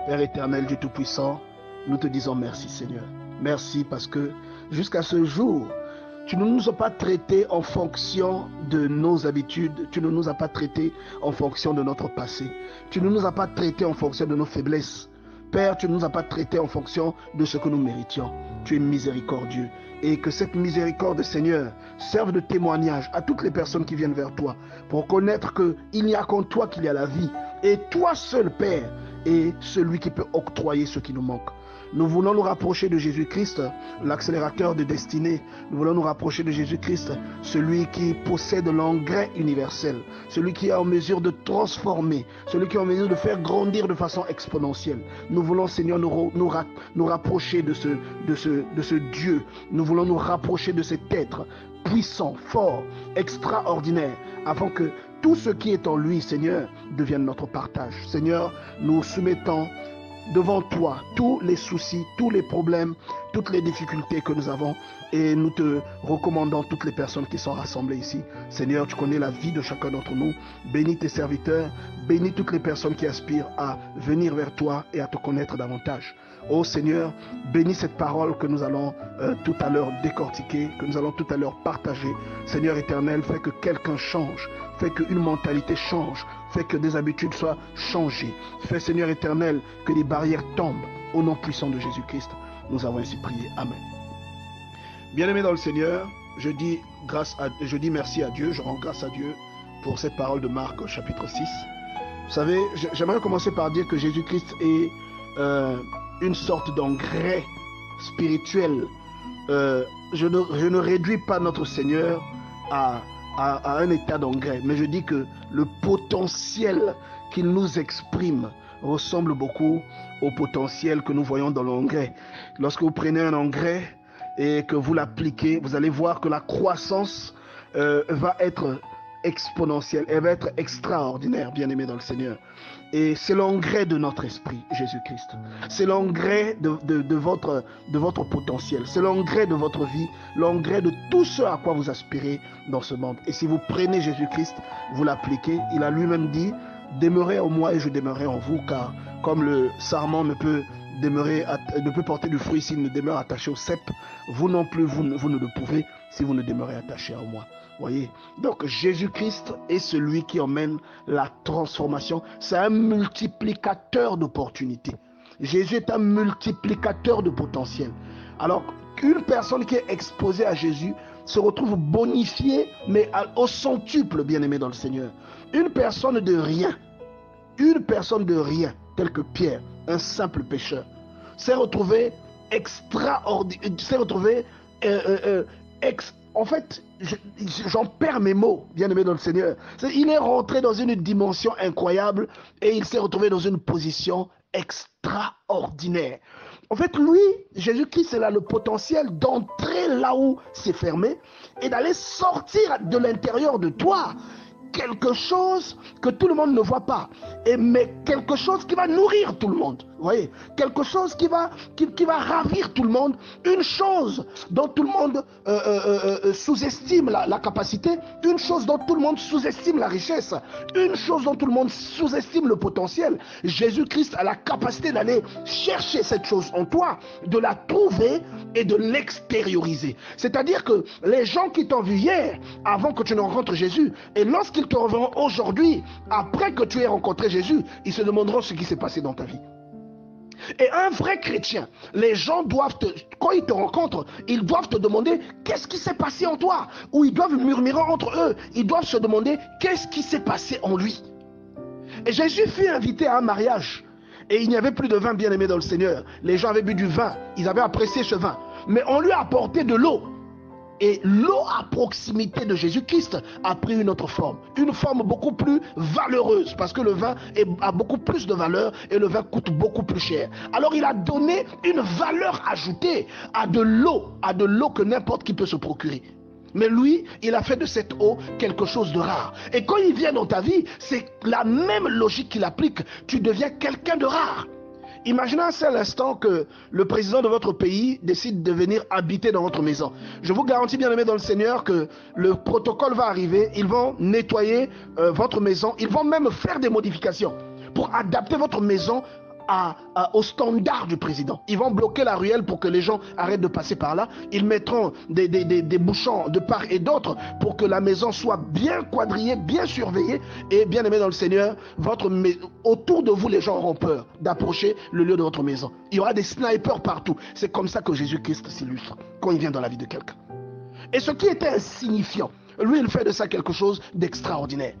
Père éternel, Dieu Tout-Puissant, nous te disons merci Seigneur. Merci parce que jusqu'à ce jour, tu ne nous as pas traités en fonction de nos habitudes, tu ne nous as pas traités en fonction de notre passé, tu ne nous as pas traités en fonction de nos faiblesses. Père, tu ne nous as pas traités en fonction de ce que nous méritions. Tu es miséricordieux. Et que cette miséricorde, Seigneur, serve de témoignage à toutes les personnes qui viennent vers toi pour connaître qu'il n'y a qu'en toi qu'il y a la vie. Et toi seul, Père, est celui qui peut octroyer ce qui nous manque. Nous voulons nous rapprocher de Jésus-Christ, l'accélérateur de destinée. Nous voulons nous rapprocher de Jésus-Christ, celui qui possède l'engrais universel, celui qui est en mesure de transformer, celui qui est en mesure de faire grandir de façon exponentielle. Nous voulons, Seigneur, nous rapprocher de ce Dieu. Nous voulons nous rapprocher de cet être puissant, fort, extraordinaire, afin que tout ce qui est en lui, Seigneur, devienne notre partage. Seigneur, nous soumettons devant toi tous les soucis, tous les problèmes, toutes les difficultés que nous avons, et nous te recommandons toutes les personnes qui sont rassemblées ici. Seigneur, tu connais la vie de chacun d'entre nous. Bénis tes serviteurs, bénis toutes les personnes qui aspirent à venir vers toi et à te connaître davantage. Oh Seigneur, bénis cette parole que nous allons tout à l'heure décortiquer, que nous allons tout à l'heure partager. Seigneur éternel, fais que quelqu'un change, fais qu'une mentalité change, fais que des habitudes soient changées. Fais, Seigneur éternel, que les barrières tombent au nom puissant de Jésus-Christ. Nous avons ainsi prié. Amen. Bien-aimés dans le Seigneur, je dis merci à Dieu, je rends grâce à Dieu pour cette parole de Marc au chapitre 6. Vous savez, j'aimerais commencer par dire que Jésus-Christ est une sorte d'engrais spirituel. Je ne réduis pas notre Seigneur à un état d'engrais, mais je dis que le potentiel qu'il nous exprime ressemble beaucoup au potentiel que nous voyons dans l'engrais. Lorsque vous prenez un engrais et que vous l'appliquez, vous allez voir que la croissance va être exponentielle, elle va être extraordinaire, bien-aimé dans le Seigneur. Et c'est l'engrais de notre esprit, Jésus-Christ. C'est l'engrais de votre potentiel. C'est l'engrais de votre vie, l'engrais de tout ce à quoi vous aspirez dans ce monde. Et si vous prenez Jésus-Christ, vous l'appliquez, il a lui-même dit, demeurez en moi et je demeurerai en vous, car comme le sarment ne peut porter du fruit s'il ne demeure attaché au cep, vous non plus, vous ne le pouvez si vous ne demeurez attaché à moi. Voyez, donc Jésus-Christ est celui qui emmène la transformation. C'est un multiplicateur d'opportunités. Jésus est un multiplicateur de potentiel. Alors qu'une personne qui est exposée à Jésus se retrouve bonifiée, mais au centuple, bien-aimé dans le Seigneur. Une personne de rien, telle que Pierre, un simple pécheur, s'est retrouvé extraordinaire, en fait, j'en perds mes mots, bien-aimé dans le Seigneur. Il est rentré dans une dimension incroyable et il s'est retrouvé dans une position extraordinaire. En fait, lui, Jésus-Christ, il a le potentiel d'entrer là où c'est fermé et d'aller sortir de l'intérieur de toi quelque chose que tout le monde ne voit pas, mais quelque chose qui va nourrir tout le monde. Vous voyez, quelque chose qui va ravir tout le monde, une chose dont tout le monde sous-estime la capacité, une chose dont tout le monde sous-estime la richesse, une chose dont tout le monde sous-estime le potentiel. Jésus-Christ a la capacité d'aller chercher cette chose en toi, de la trouver et de l'extérioriser. C'est-à-dire que les gens qui t'ont vu hier, avant que tu ne rencontres Jésus, et lorsqu'ils te reverront aujourd'hui, après que tu aies rencontré Jésus, ils se demanderont ce qui s'est passé dans ta vie. Et un vrai chrétien, les gens doivent quand ils te rencontrent, ils doivent te demander qu'est-ce qui s'est passé en toi, ou ils doivent murmurer entre eux, ils doivent se demander qu'est-ce qui s'est passé en lui. Et Jésus fut invité à un mariage et il n'y avait plus de vin, bien-aimé dans le Seigneur. Les gens avaient bu du vin, ils avaient apprécié ce vin, mais on lui a apporté de l'eau. Et l'eau à proximité de Jésus-Christ a pris une autre forme. Une forme beaucoup plus valeureuse. Parce que le vin a beaucoup plus de valeur et le vin coûte beaucoup plus cher. Alors il a donné une valeur ajoutée à de l'eau que n'importe qui peut se procurer. Mais lui, il a fait de cette eau quelque chose de rare. Et quand il vient dans ta vie, c'est la même logique qu'il applique. Tu deviens quelqu'un de rare. Imaginez un seul instant que le président de votre pays décide de venir habiter dans votre maison. Je vous garantis, bien aimé dans le Seigneur, que le protocole va arriver. Ils vont nettoyer votre maison. Ils vont même faire des modifications pour adapter votre maison au standard du président. Ils vont bloquer la ruelle pour que les gens arrêtent de passer par là. Ils mettront des bouchons de part et d'autre pour que la maison soit bien quadrillée, bien surveillée. Et bien aimé dans le Seigneur, autour de vous, les gens auront peur d'approcher le lieu de votre maison. Il y aura des snipers partout. C'est comme ça que Jésus-Christ s'illustre quand il vient dans la vie de quelqu'un. Et ce qui était insignifiant, lui, il fait de ça quelque chose d'extraordinaire.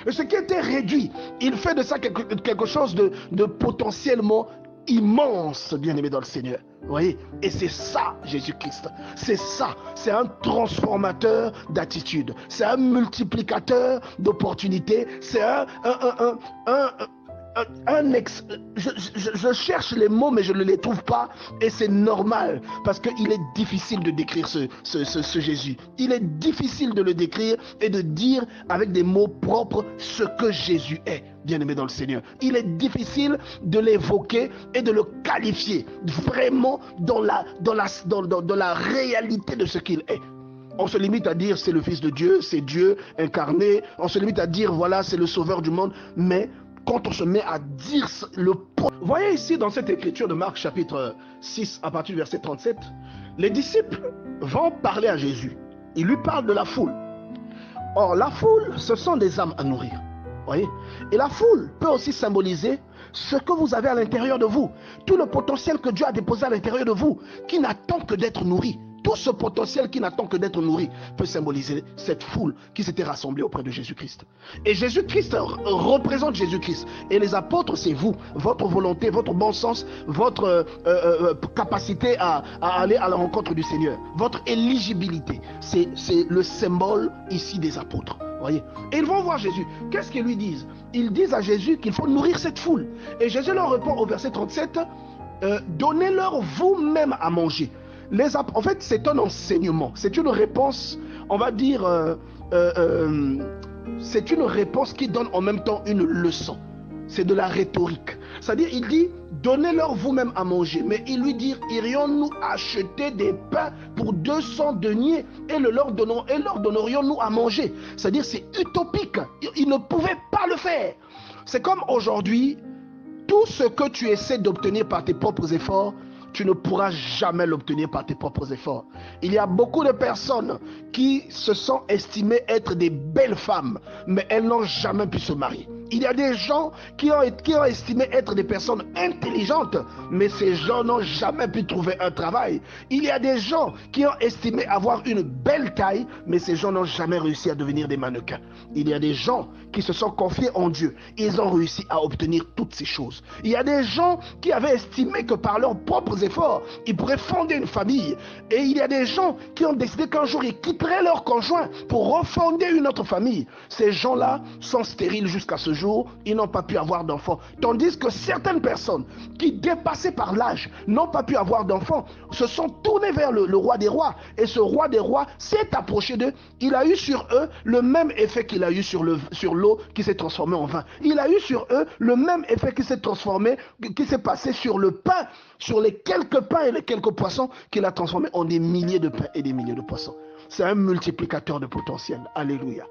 Et ce qui était réduit, il fait de ça quelque chose de potentiellement immense, bien-aimé dans le Seigneur. Vous voyez? Et c'est ça, Jésus-Christ. C'est ça. C'est un transformateur d'attitude. C'est un multiplicateur d'opportunités. C'est je cherche les mots, mais je ne les trouve pas. Et c'est normal, parce qu'il est difficile de décrire ce Jésus. Il est difficile de le décrire et de dire avec des mots propres ce que Jésus est, bien-aimé dans le Seigneur. Il est difficile de l'évoquer et de le qualifier vraiment dans la réalité de ce qu'il est. On se limite à dire c'est le Fils de Dieu, c'est Dieu incarné. On se limite à dire voilà, c'est le Sauveur du monde. Mais quand on se met à dire le... Vous voyez ici dans cette écriture de Marc chapitre 6 à partir du verset 37, les disciples vont parler à Jésus. Ils lui parlent de la foule. Or la foule, ce sont des âmes à nourrir. Voyez? Et la foule peut aussi symboliser ce que vous avez à l'intérieur de vous. Tout le potentiel que Dieu a déposé à l'intérieur de vous, qui n'attend que d'être nourri. Tout ce potentiel qui n'attend que d'être nourri peut symboliser cette foule qui s'était rassemblée auprès de Jésus-Christ. Et Jésus-Christ représente Jésus-Christ. Et les apôtres, c'est vous, votre volonté, votre bon sens, votre capacité à aller à la rencontre du Seigneur. Votre éligibilité, c'est le symbole ici des apôtres. Voyez? Et ils vont voir Jésus. Qu'est-ce qu'ils lui disent? Ils disent à Jésus qu'il faut nourrir cette foule. Et Jésus leur répond au verset 37, donnez-leur vous-même à manger. En fait, c'est un enseignement, c'est une réponse, on va dire, c'est une réponse qui donne en même temps une leçon. C'est de la rhétorique. C'est-à-dire, il dit, donnez-leur vous-même à manger. Mais il lui dit, irions-nous acheter des pains pour 200 deniers et leur donnerions-nous à manger? C'est-à-dire, c'est utopique. Ils ne pouvaient pas le faire. C'est comme aujourd'hui, tout ce que tu essaies d'obtenir par tes propres efforts, tu ne pourras jamais l'obtenir par tes propres efforts. Il y a beaucoup de personnes qui se sont estimées être des belles femmes, mais elles n'ont jamais pu se marier. Il y a des gens qui ont estimé être des personnes intelligentes, mais ces gens n'ont jamais pu trouver un travail. Il y a des gens qui ont estimé avoir une belle taille, mais ces gens n'ont jamais réussi à devenir des mannequins. Il y a des gens qui se sont confiés en Dieu. Ils ont réussi à obtenir toutes ces choses. Il y a des gens qui avaient estimé que par leurs propres efforts, ils pourraient fonder une famille. Et il y a des gens qui ont décidé qu'un jour, ils quitteraient leur conjoint pour refonder une autre famille. Ces gens-là sont stériles jusqu'à ce jour. Ils n'ont pas pu avoir d'enfants. Tandis que certaines personnes qui, dépassées par l'âge, n'ont pas pu avoir d'enfants, se sont tournées vers le roi des rois. Et ce roi des rois s'est approché d'eux. Il a eu sur eux le même effet qu'il a eu sur l'eau qui s'est transformée en vin. Il a eu sur eux le même effet qui s'est passé sur le pain, sur les quelques pains et les quelques poissons qu'il a transformés en des milliers de pains et des milliers de poissons. C'est un multiplicateur de potentiel. Alléluia.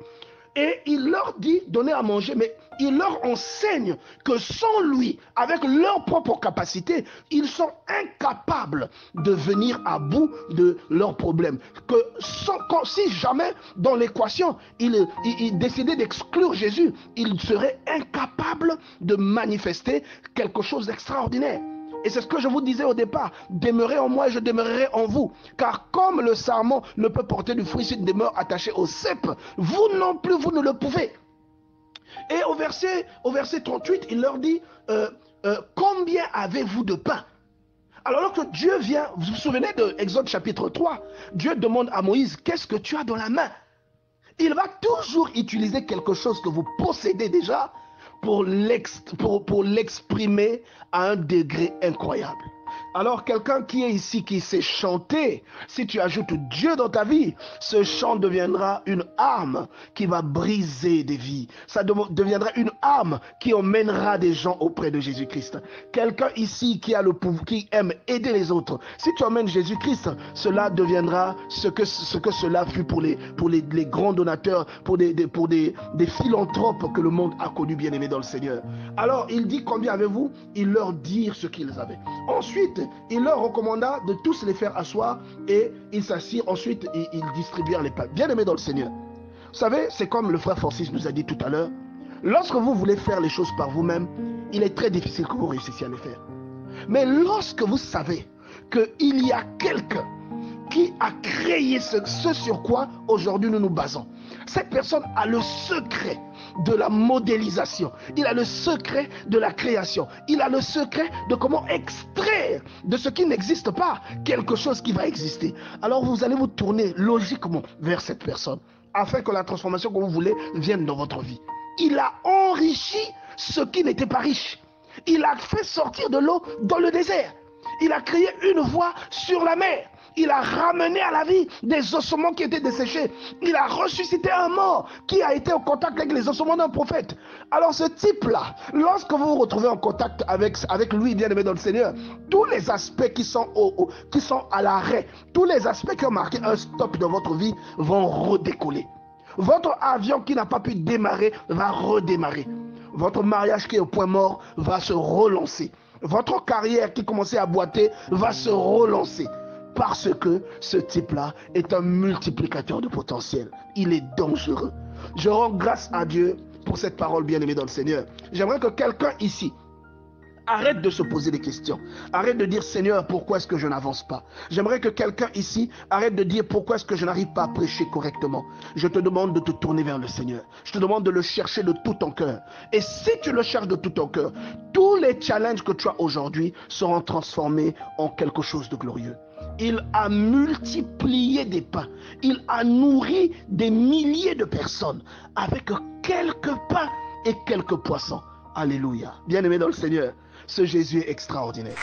Et il leur dit, donnez à manger, mais il leur enseigne que sans lui, avec leur propre capacité, ils sont incapables de venir à bout de leurs problèmes. Que si jamais dans l'équation, ils décidaient d'exclure Jésus, ils seraient incapables de manifester quelque chose d'extraordinaire. Et c'est ce que je vous disais au départ, demeurez en moi et je demeurerai en vous. Car comme le sarment ne peut porter du fruit s'il demeure attaché au cep, vous non plus, vous ne le pouvez. Et au verset 38, il leur dit, combien avez-vous de pain? Alors que Dieu vient, vous vous souvenez de Exode chapitre 3, Dieu demande à Moïse, qu'est-ce que tu as dans la main? Il va toujours utiliser quelque chose que vous possédez déjà, pour l'exprimer à un degré incroyable. Alors quelqu'un qui est ici, qui sait chanter, si tu ajoutes Dieu dans ta vie, ce chant deviendra une arme qui va briser des vies. Ça deviendra une arme qui emmènera des gens auprès de Jésus-Christ. Quelqu'un ici qui a le pouvoir, qui aime aider les autres, si tu emmènes Jésus-Christ, cela deviendra ce que cela fut pour les grands donateurs, pour des philanthropes que le monde a connus, bien-aimés dans le Seigneur. Alors il dit combien avez-vous? Il leur dit ce qu'ils avaient. Ensuite, il leur recommanda de tous les faire asseoir et ils s'assirent. Ensuite, ils distribuèrent les pains. Bien-aimés dans le Seigneur, vous savez, c'est comme le frère Francis nous a dit tout à l'heure. Lorsque vous voulez faire les choses par vous-même, il est très difficile que vous réussissiez à les faire. Mais lorsque vous savez qu'il y a quelqu'un qui a créé ce sur quoi aujourd'hui nous nous basons, cette personne a le secret de la modélisation, il a le secret de la création, il a le secret de comment extraire de ce qui n'existe pas quelque chose qui va exister. Alors vous allez vous tourner logiquement vers cette personne afin que la transformation que vous voulez vienne dans votre vie. Il a enrichi ce qui n'était pas riche. Il a fait sortir de l'eau dans le désert. Il a créé une voie sur la mer. Il a ramené à la vie des ossements qui étaient desséchés. Il a ressuscité un mort qui a été en contact avec les ossements d'un prophète. Alors ce type-là, lorsque vous vous retrouvez en contact avec lui, bien-aimé dans le Seigneur, tous les aspects qui sont à l'arrêt, tous les aspects qui ont marqué un stop dans votre vie vont redécoller. Votre avion qui n'a pas pu démarrer va redémarrer. Votre mariage qui est au point mort va se relancer. Votre carrière qui commençait à boiter va se relancer. Parce que ce type-là est un multiplicateur de potentiel. Il est dangereux. Je rends grâce à Dieu pour cette parole bien-aimée dans le Seigneur. J'aimerais que quelqu'un ici arrête de se poser des questions. Arrête de dire, Seigneur, pourquoi est-ce que je n'avance pas? J'aimerais que quelqu'un ici arrête de dire, pourquoi est-ce que je n'arrive pas à prêcher correctement? Je te demande de te tourner vers le Seigneur. Je te demande de le chercher de tout ton cœur. Et si tu le cherches de tout ton cœur, tous les challenges que tu as aujourd'hui seront transformés en quelque chose de glorieux. Il a multiplié des pains. Il a nourri des milliers de personnes avec quelques pains et quelques poissons. Alléluia. Bien-aimé dans le Seigneur, ce Jésus est extraordinaire.